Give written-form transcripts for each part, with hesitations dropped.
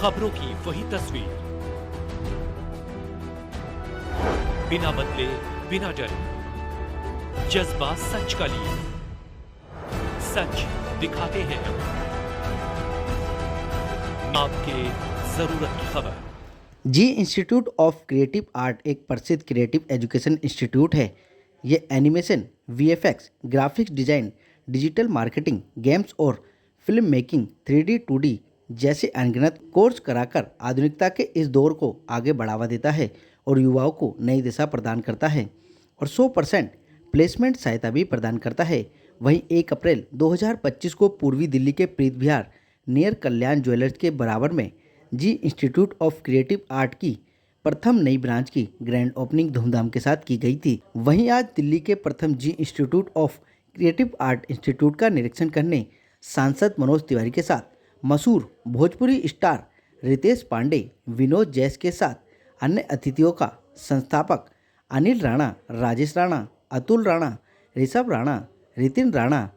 खबरों की वही तस्वीर, बिना बदले बिना डरे, जज्बा सच का लिए, सच दिखाते हैं आपके जरूरत की खबर। जी इंस्टीट्यूट ऑफ क्रिएटिव आर्ट एक प्रसिद्ध क्रिएटिव एजुकेशन इंस्टीट्यूट है। ये animation, VFX, graphics design, digital marketing, games और फिल्म मेकिंग, 3D 2D जैसे अनगिनत कोर्स कराकर आधुनिकता के इस दौर को आगे बढ़ावा देता है और युवाओं को नई दिशा प्रदान करता है और 100% प्लेसमेंट सहायता भी प्रदान करता है। वहीं 1 अप्रैल 2025 को पूर्वी दिल्ली के प्रीत विहार नियर कल्याण ज्वेलर्स के बराबर में जी इंस्टीट्यूट ऑफ क्रिएटिव आर्ट की प्रथम नई ब्रांच की ग्रैंड ओपनिंग धूमधाम के साथ की गई थी। वहीं आज दिल्ली के Pratham G institute of creative art institute का निरीक्षण करने सांसद मनोज तिवारी के साथ मशहूर भोजपुरी स्टार रितेश पांडे, विनोद जैस के साथ अन्य अतिथियों का संस्थापक अनिल राणा, राजेश राणा, अतुल राणा, ऋषभ राणा, रितिन राणा,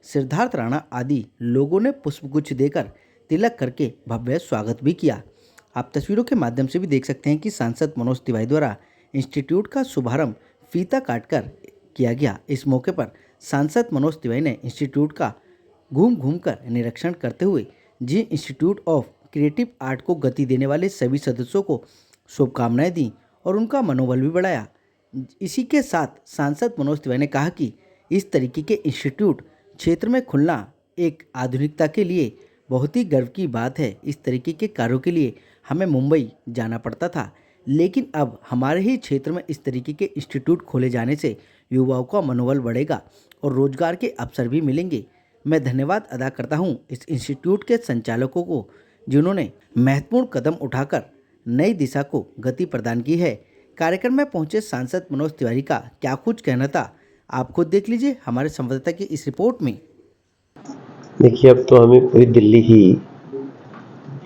सिद्धार्थ राणा आदि लोगों ने पुष्पगुच्छ देकर तिलक करके भव्य स्वागत भी किया। आप तस्वीरों के माध्यम से भी देख सकते हैं कि सांसद मनोज तिवारी द्वारा इंस्टीट्यूट का शुभारंभ फीता काटकर किया गया। इस मौके पर सांसद मनोज तिवारी ने इंस्टीट्यूट का घूम कर निरीक्षण करते हुए जी इंस्टीट्यूट ऑफ क्रिएटिव आर्ट को गति देने वाले सभी सदस्यों को शुभकामनाएं दी और उनका मनोबल भी बढ़ाया। इसी के साथ सांसद मनोज तिवारी ने कहा कि इस तरीके के इंस्टीट्यूट क्षेत्र में खुलना एक आधुनिकता के लिए बहुत ही गर्व की बात है। इस तरीके के कार्यों के लिए हमें मुंबई जाना पड़ता था, लेकिन अब हमारे ही क्षेत्र में इस तरीके के इंस्टीट्यूट खोले जाने से युवाओं का मनोबल बढ़ेगा और रोजगार के अवसर भी मिलेंगे। मैं धन्यवाद अदा करता हूं इस इंस्टीट्यूट के संचालकों को, जिन्होंने महत्वपूर्ण कदम उठाकर नई दिशा को गति प्रदान की है। कार्यक्रम में पहुंचे सांसद मनोज तिवारी का क्या कुछ कहना था, आप खुद देख लीजिए हमारे संवाददाता की इस रिपोर्ट में। देखिए, अब तो हमें पूरी दिल्ली ही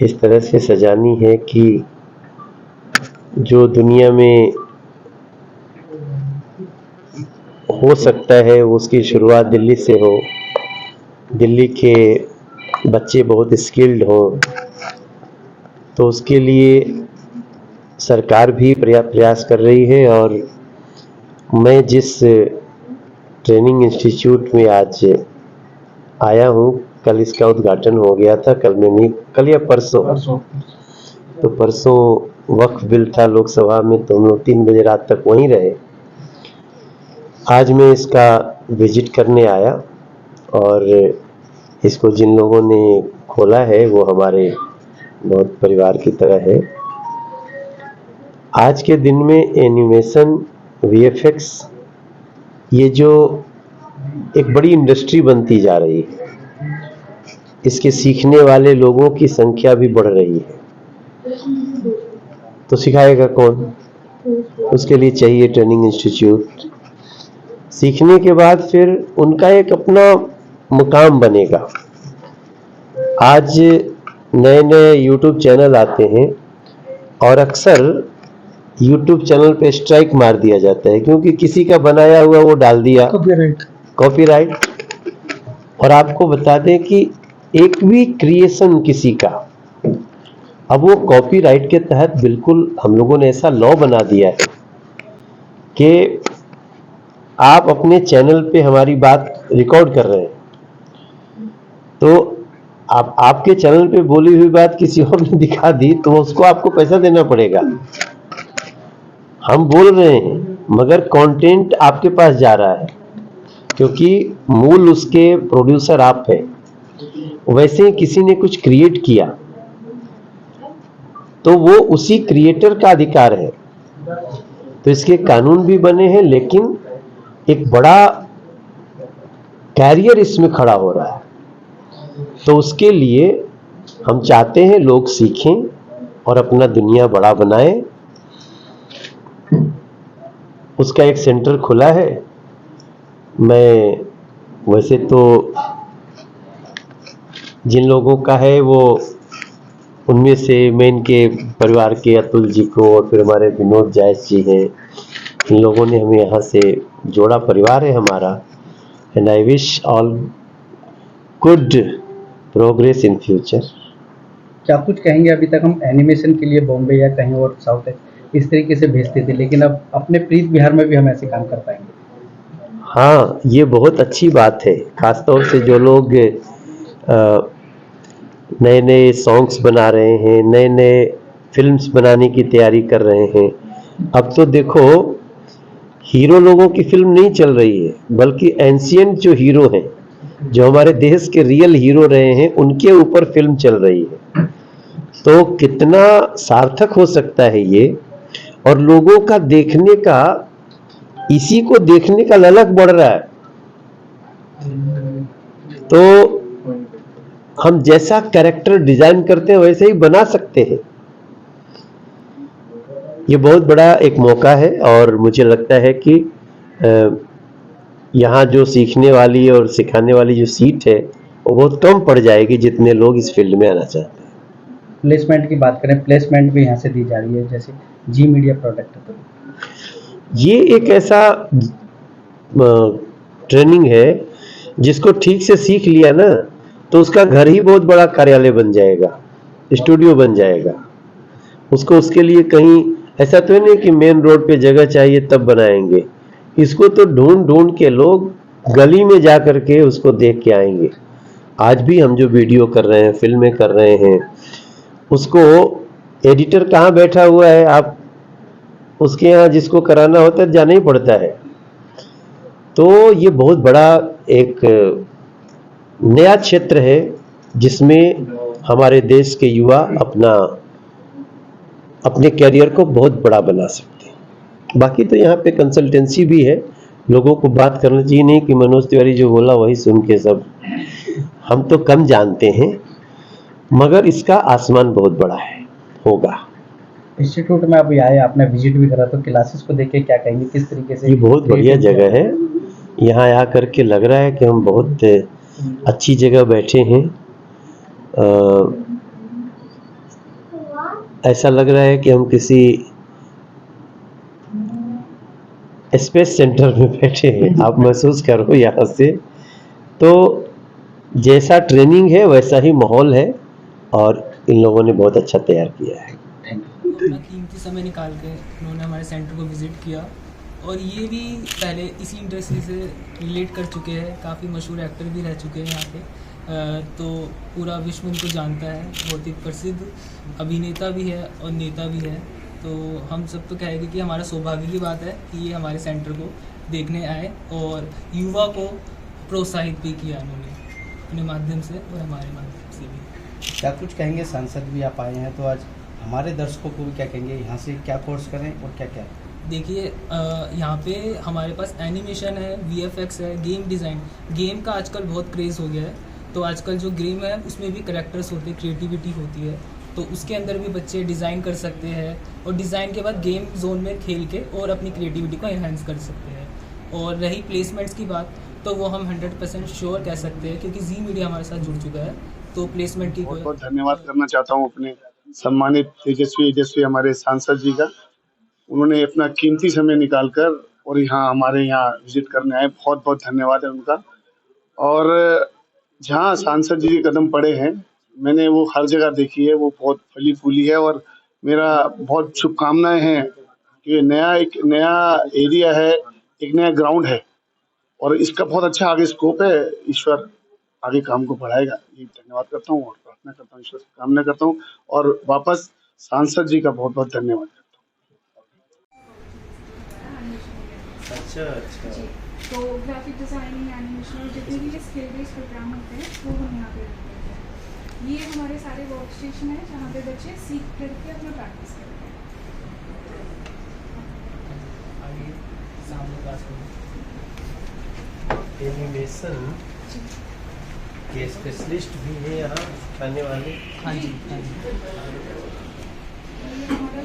इस तरह से सजानी है कि जो दुनिया में हो सकता है उसकी शुरुआत दिल्ली से हो। दिल्ली के बच्चे बहुत स्किल्ड हों, तो उसके लिए सरकार भी पर्याप्त प्रयास कर रही है। और मैं जिस ट्रेनिंग इंस्टीट्यूट में आज आया हूँ, कल इसका उद्घाटन हो गया था, कल में नहीं, कल या परसों। तो परसों वक्फ बिल था लोकसभा में, तो हम लोग 3 बजे रात तक वहीं रहे। आज मैं इसका विजिट करने आया और इसको जिन लोगों ने खोला है वो हमारे बहुत परिवार की तरह है। आज के दिन में एनिमेशन, वीएफएक्स, ये जो एक बड़ी इंडस्ट्री बनती जा रही है, इसके सीखने वाले लोगों की संख्या भी बढ़ रही है। तो सिखाएगा कौन? उसके लिए चाहिए ट्रेनिंग इंस्टीट्यूट। सीखने के बाद फिर उनका एक अपना मुकाम बनेगा। आज नए नए यूट्यूब चैनल आते हैं और अक्सर यूट्यूब चैनल पे स्ट्राइक मार दिया जाता है, क्योंकि किसी का बनाया हुआ वो डाल दिया, कॉपीराइट। और आपको बता दें कि एक भी क्रिएशन किसी का, अब वो कॉपीराइट के तहत बिल्कुल हम लोगों ने ऐसा लॉ बना दिया है कि आप अपने चैनल पे हमारी बात रिकॉर्ड कर रहे हैं, तो आपके चैनल पे बोली हुई बात किसी और ने दिखा दी तो उसको आपको पैसा देना पड़ेगा। हम बोल रहे हैं मगर कंटेंट आपके पास जा रहा है, क्योंकि मूल उसके प्रोड्यूसर आप हैं। वैसे ही किसी ने कुछ क्रिएट किया तो वो उसी क्रिएटर का अधिकार है। तो इसके कानून भी बने हैं, लेकिन एक बड़ा कैरियर इसमें खड़ा हो रहा है। तो उसके लिए हम चाहते हैं लोग सीखें और अपना दुनिया बड़ा बनाएं। उसका एक सेंटर खुला है। मैं वैसे तो जिन लोगों का है वो उनमें से मैं इनके परिवार के अतुल जी को और फिर हमारे विनोद जैस जी हैं, इन लोगों ने हमें यहाँ से जोड़ा, परिवार है हमारा। And I wish all good progress in future. क्या कुछ कहेंगे? अभी तक हम एनिमेशन के लिए बॉम्बे या कहीं और साउथ इस तरीके से भेजते थे, लेकिन अब अपने प्रीत बिहार में भी हम ऐसे काम कर पाएंगे। हाँ, ये बहुत अच्छी बात है, खास तौर से जो लोग नए नए सॉन्ग्स बना रहे हैं, नए नए फिल्म्स बनाने की तैयारी कर रहे हैं। अब तो देखो, हीरो लोगों की फिल्म नहीं चल रही है, बल्कि एंशिएंट जो हीरो हैं, जो हमारे देश के रियल हीरो रहे हैं, उनके ऊपर फिल्म चल रही है। तो कितना सार्थक हो सकता है ये, और लोगों का देखने का, इसी को देखने का ललक बढ़ रहा है। तो हम जैसा कैरेक्टर डिजाइन करते हैं वैसे ही बना सकते हैं। ये बहुत बड़ा एक मौका है, और मुझे लगता है कि यहाँ जो सीखने वाली और सिखाने वाली जो सीट है वो बहुत कम पड़ जाएगी, जितने लोग इस फील्ड में आना चाहते हैं। प्लेसमेंट की बात करें, प्लेसमेंट भी यहाँ से दी जा रही है, जैसे जी मीडिया प्रोडक्ट है। तो ये एक ऐसा ट्रेनिंग है जिसको ठीक से सीख लिया ना, तो उसका घर ही बहुत बड़ा कार्यालय बन जाएगा, स्टूडियो बन जाएगा। उसको उसके लिए कहीं ऐसा तो नहीं कि मेन रोड पे जगह चाहिए तब बनाएंगे, इसको तो ढूंढ ढूंढ के लोग गली में जा करके उसको देख के आएंगे। आज भी हम जो वीडियो कर रहे हैं, फिल्में कर रहे हैं, उसको एडिटर कहाँ बैठा हुआ है, आप उसके यहाँ जिसको कराना होता है जाना ही पड़ता है। तो ये बहुत बड़ा एक नया क्षेत्र है जिसमें हमारे देश के युवा अपने कैरियर को बहुत बड़ा बना सकते हैं। बाकी तो यहाँ पे कंसल्टेंसी भी है, लोगों को बात करना चाहिए नहीं कि मनोज तिवारी जो बोला वही सुन के सब, हम तो कम जानते हैं, मगर इसका आसमान बहुत बड़ा है, होगा। इंस्टीट्यूट में अभी आए, आपने विजिट भी करा, तो क्लासेस को देख के क्या कहेंगे, किस तरीके से? ये बहुत बढ़िया जगह है, यहाँ आकर के लग रहा है कि हम बहुत अच्छी जगह बैठे हैं। ऐसा लग रहा है कि हम किसी स्पेस सेंटर में बैठे हैं, आप महसूस करो यहाँ से। तो जैसा ट्रेनिंग है वैसा ही माहौल है, और इन लोगों ने बहुत अच्छा तैयार किया है। अपना कीमती समय निकाल के उन्होंने हमारे सेंटर को विज़िट किया, और ये भी पहले इसी इंडस्ट्री से रिलेट कर चुके हैं, काफ़ी मशहूर एक्टर भी रह चुके हैं यहाँ पे, तो पूरा विश्व उनको जानता है, बहुत ही प्रसिद्ध अभिनेता भी है और नेता भी है। तो हम सब तो कहेंगे कि हमारा सौभाग्य की बात है कि ये हमारे सेंटर को देखने आए, और युवा को प्रोत्साहित भी किया उन्होंने अपने माध्यम से और हमारे माध्यम से भी। क्या कुछ कहेंगे? सांसद भी आप आए हैं, तो आज हमारे दर्शकों को भी क्या कहेंगे, यहाँ से क्या कोर्स करें और क्या क्या? देखिए, यहाँ पे हमारे पास एनिमेशन है, VFX है, गेम डिज़ाइन। गेम का आजकल बहुत क्रेज़ हो गया है, तो आजकल जो गेम है उसमें भी करैक्टर्स होते हैं, क्रिएटिविटी होती है, तो उसके अंदर भी बच्चे डिज़ाइन कर सकते हैं, और डिज़ाइन के बाद गेम जोन में खेल के और अपनी क्रिएटिविटी को एनहांस कर सकते हैं। और रही प्लेसमेंट्स की बात, तो वो हम 100% श्योर कह सकते हैं, क्योंकि जी मीडिया हमारे साथ जुड़ चुका है, तो प्लेसमेंट की बहुत बहुत धन्यवाद करना चाहता हूँ अपने सम्मानित तेजस्वी हमारे सांसद जी का। उन्होंने अपना कीमती समय निकालकर और हमारे यहाँ विजिट करने आए, बहुत बहुत धन्यवाद है उनका। और जहाँ सांसद जी के कदम पड़े हैं, मैंने वो हर जगह देखी है, वो बहुत फली फूली है, और मेरा बहुत शुभकामनाएं हैं कि एक नया एरिया है, एक नया ग्राउंड है, और इसका बहुत अच्छा आगे स्कोप है। ईश्वर आगे काम को बढ़ाएगा, ये धन्यवाद करता हूँ और प्रार्थना करता हूँ, ईश्वर से कामना करता हूँ, और वापस सांसद जी का बहुत बहुत धन्यवाद करता हूँ। अच्छा तो ग्राफिक डिज़ाइनिंग, एनिमेशन और जितने भी स्किल बेस्ड प्रोग्राम होते हैं वो हम यहाँ पे रखते हैं। ये हमारे सारे वर्क स्टेशन है जहाँ पे बच्चे सीख करके अपना प्रैक्टिस करते हैं। आगे सामने क्लास में एनिमेशन के स्पेशलिस्ट भी हैं यहाँ आने वाले। हाँ जी, हाँ जी। ये हमारा